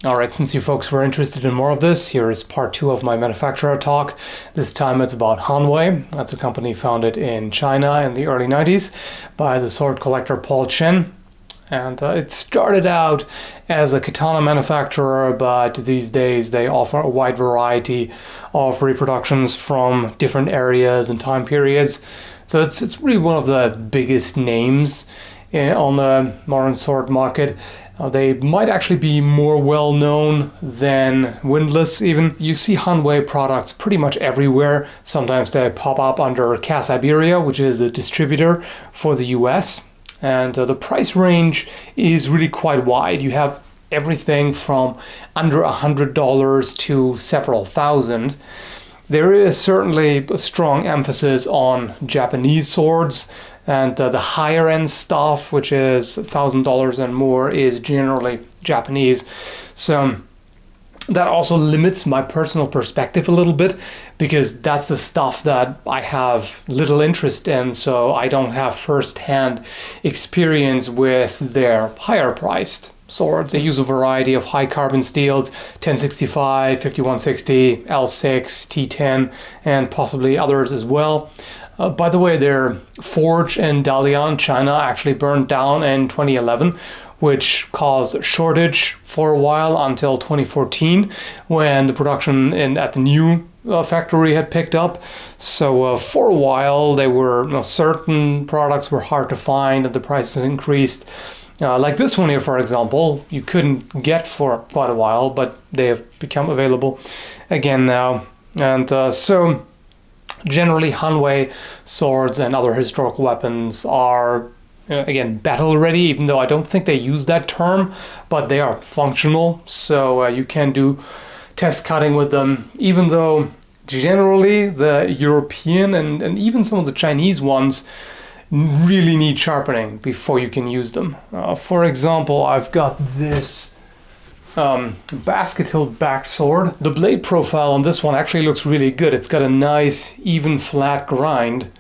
Alright, since you folks were interested in more of this, here is part 2 of my manufacturer talk. This time it's about Hanwei. That's a company founded in China in the early 90s by the sword collector Paul Chen. And it started out as a katana manufacturer, but these days they offer a wide variety of reproductions from different areas and time periods. So it's really one of the biggest names on the modern sword market. They might actually be more well known than Windlass even. You see Hanway products pretty much everywhere. Sometimes they pop up under Cas Iberia, which is the distributor for the US. And the price range is really quite wide. You have everything from under $100 to several thousand. There is certainly a strong emphasis on Japanese swords, and the higher end stuff, which is $1,000 and more, is generally Japanese. So that also limits my personal perspective a little bit, because that's the stuff that I have little interest in, so I don't have first-hand experience with their higher priced swords. They use a variety of high carbon steels, 1065, 5160, L6, T10, and possibly others as well. By the way, their forge in Dalian, China, actually burned down in 2011, which caused a shortage for a while until 2014, when the production at the new factory had picked up. So for a while, they were certain products were hard to find, and the prices increased. Like this one here, for example, you couldn't get for quite a while, but they have become available again now. And so generally Hanwei swords and other historical weapons are, again, battle ready, even though I don't think they use that term, but they are functional. So you can do test cutting with them, even though generally the European and even some of the Chinese ones really need sharpening before you can use them. For example, I've got this basket hilt back sword. The blade profile on this one actually looks really good. It's got a nice even flat grind.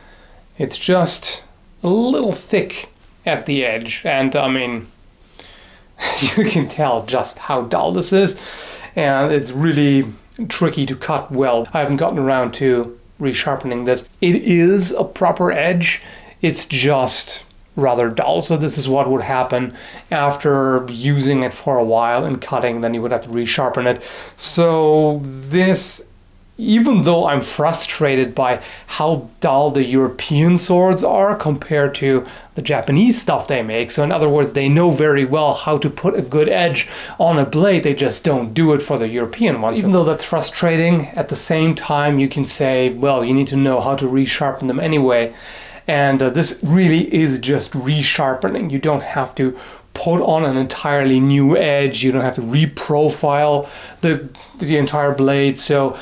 It's just a little thick at the edge, and I mean you can tell just how dull this is, and it's really tricky to cut well. I haven't gotten around to resharpening this. It is a proper edge, it's just rather dull. So this is what would happen after using it for a while and cutting, then you would have to resharpen it. So this, even though I'm frustrated by how dull the European swords are compared to the Japanese stuff they make, so in other words, they know very well how to put a good edge on a blade, they just don't do it for the European ones. Even though that's frustrating, at the same time you can say, well, you need to know how to resharpen them anyway. And this really is just resharpening. You don't have to put on an entirely new edge. You don't have to reprofile the entire blade. So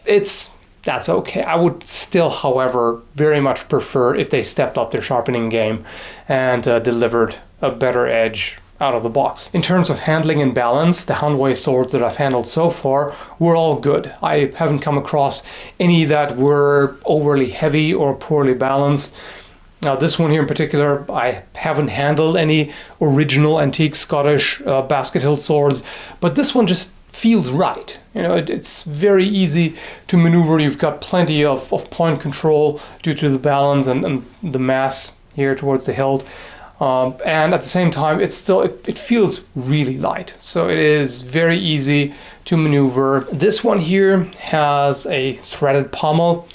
that's okay. I would still, however, very much prefer if they stepped up their sharpening game and delivered a better edge out of the box. In terms of handling and balance, the Hanwei swords that I've handled so far were all good. I haven't come across any that were overly heavy or poorly balanced. Now this one here in particular, I haven't handled any original antique Scottish basket hilt swords, but this one just feels right. You know, it's very easy to maneuver. You've got plenty of point control due to the balance and the mass here towards the hilt. And at the same time, it feels really light. So it is very easy to maneuver. This one here has a threaded pommel.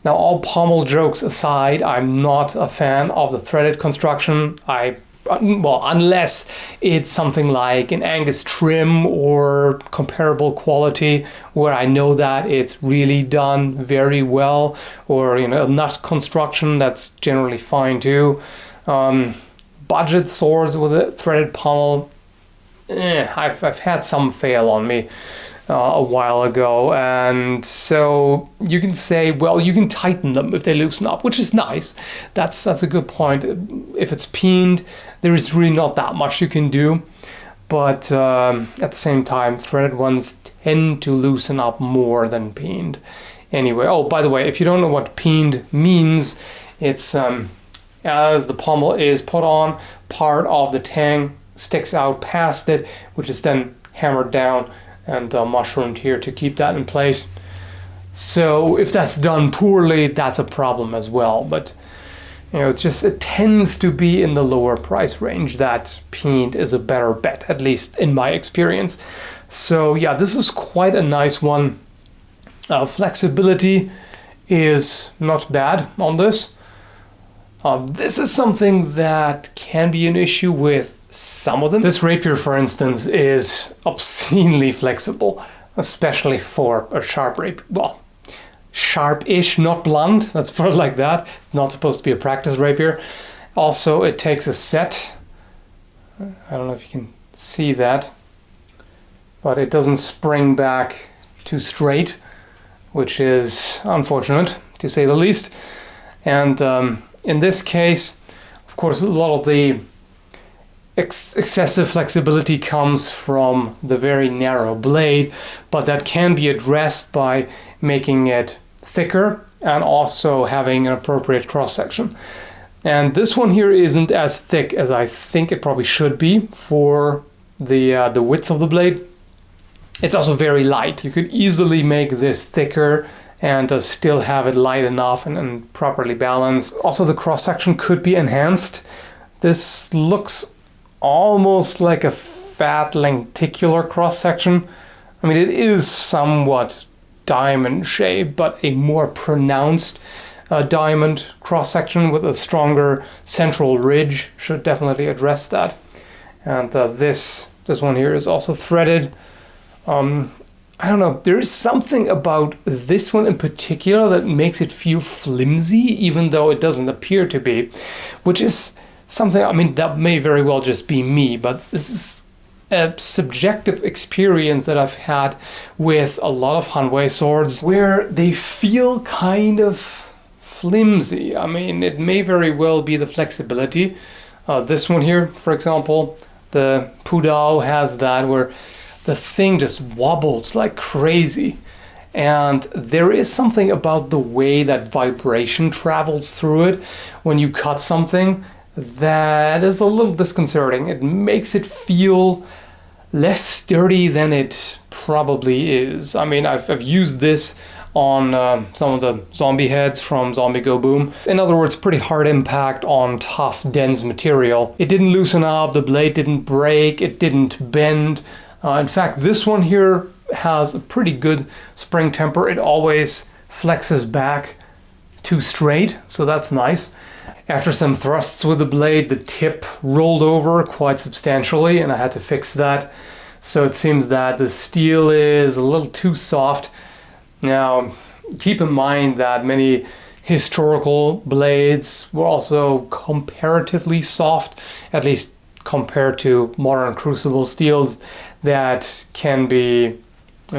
Now, all pommel jokes aside, I'm not a fan of the threaded construction. Well, unless it's something like an Angus trim or comparable quality, where I know that it's really done very well, or a nut construction, that's generally fine too. Budget swords with a threaded pommel, I've had some fail on me a while ago, and so you can say, well, you can tighten them if they loosen up, which is nice. That's a good point. If it's peened, there is really not that much you can do, but at the same time, threaded ones tend to loosen up more than peened. Anyway, oh, by the way, if you don't know what peened means, it's as the pommel is put on, part of the tang sticks out past it, which is then hammered down and mushroomed here to keep that in place. So if that's done poorly, that's a problem as well. But it tends to be in the lower price range that paint is a better bet, at least in my experience. So yeah, this is quite a nice one. Flexibility is not bad on this. This is something that can be an issue with some of them. This rapier, for instance, is obscenely flexible, especially for a sharp rapier. Well, sharp-ish, not blunt, let's put it like that. It's not supposed to be a practice rapier. Also, it takes a set. I don't know if you can see that, but it doesn't spring back too straight, which is unfortunate, to say the least. And in this case, of course, a lot of the excessive flexibility comes from the very narrow blade, but that can be addressed by making it thicker and also having an appropriate cross-section. And this one here isn't as thick as I think it probably should be for the width of the blade. It's also very light. You could easily make this thicker and still have it light enough and properly balanced. Also, the cross-section could be enhanced. This looks almost like a fat lenticular cross-section. I mean, it is somewhat diamond shaped, but a more pronounced diamond cross-section with a stronger central ridge should definitely address that. And this one here is also threaded. I don't know, there is something about this one in particular that makes it feel flimsy, even though it doesn't appear to be, which is something, I mean, that may very well just be me, but this is a subjective experience that I've had with a lot of Hanwei swords where they feel kind of flimsy. I mean, it may very well be the flexibility. This one here, for example, the Pudao has that where the thing just wobbles like crazy. And there is something about the way that vibration travels through it when you cut something that is a little disconcerting. It makes it feel less sturdy than it probably is. I mean, I've used this on some of the zombie heads from Zombie Go Boom. In other words, pretty hard impact on tough, dense material. It didn't loosen up, the blade didn't break, it didn't bend. In fact, this one here has a pretty good spring temper. It always flexes back too straight, so that's nice. After some thrusts with the blade, the tip rolled over quite substantially, and I had to fix that. So it seems that the steel is a little too soft. Now, keep in mind that many historical blades were also comparatively soft, at least compared to modern crucible steels that can be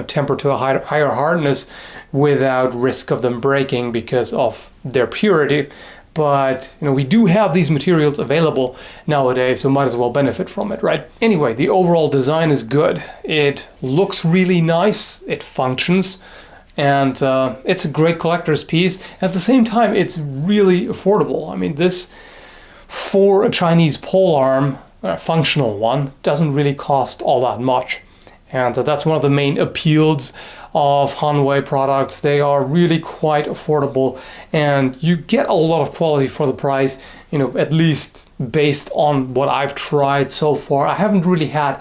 tempered to a higher hardness without risk of them breaking because of their purity. But we do have these materials available nowadays, so might as well benefit from it, right? Anyway, the overall design is good. It looks really nice, it functions, and it's a great collector's piece. At the same time, it's really affordable. I mean, this, for a Chinese polearm, a functional one, doesn't really cost all that much. And that's one of the main appeals of Hanwei products. They are really quite affordable, and you get a lot of quality for the price, at least based on what I've tried so far. I haven't really had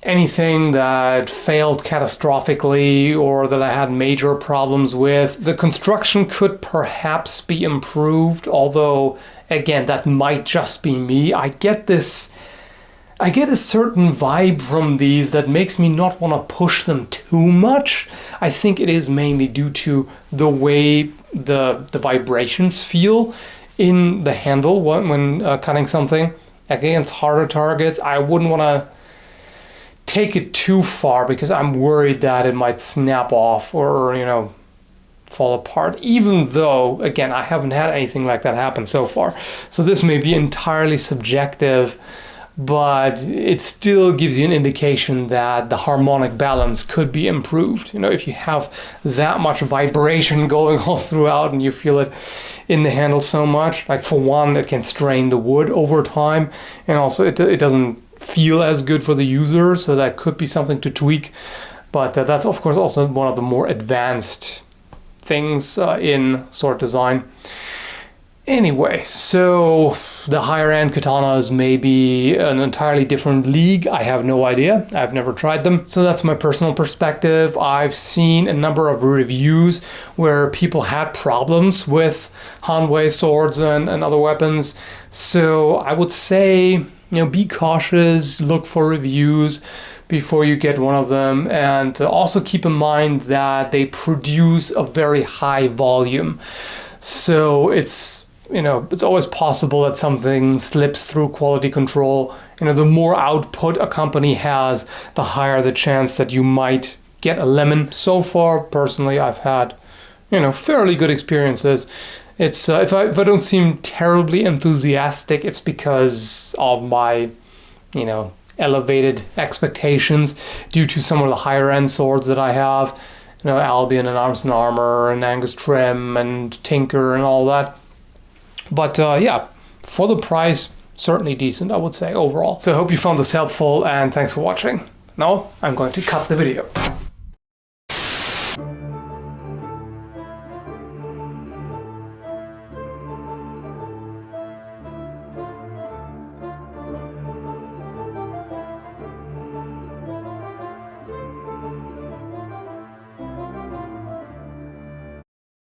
anything that failed catastrophically or that I had major problems with. The construction could perhaps be improved, although again, that might just be me. I get a certain vibe from these that makes me not want to push them too much. I think it is mainly due to the way the vibrations feel in the handle when cutting something against harder targets. I wouldn't want to take it too far because I'm worried that it might snap off or fall apart, even though, again, I haven't had anything like that happen so far. So this may be entirely subjective, but it still gives you an indication that the harmonic balance could be improved. If you have that much vibration going all throughout and you feel it in the handle so much, like for one, it can strain the wood over time, and also it doesn't feel as good for the user, so that could be something to tweak. But that's of course also one of the more advanced things in sword design. Anyway, so the higher end katanas may be an entirely different league. I have no idea. I've never tried them. So that's my personal perspective. I've seen a number of reviews where people had problems with Hanwei swords and other weapons. So I would say, be cautious, look for reviews before you get one of them, and also keep in mind that they produce a very high volume. So it's always possible that something slips through quality control. The more output a company has, the higher the chance that you might get a lemon. So far, personally, I've had, fairly good experiences. It's if I don't seem terribly enthusiastic, it's because of my, elevated expectations due to some of the higher end swords that I have. Albion and Arms and Armor and Angus Trim and Tinker and all that. But yeah, for the price, certainly decent, I would say, overall. So I hope you found this helpful, and thanks for watching. Now I'm going to cut the video.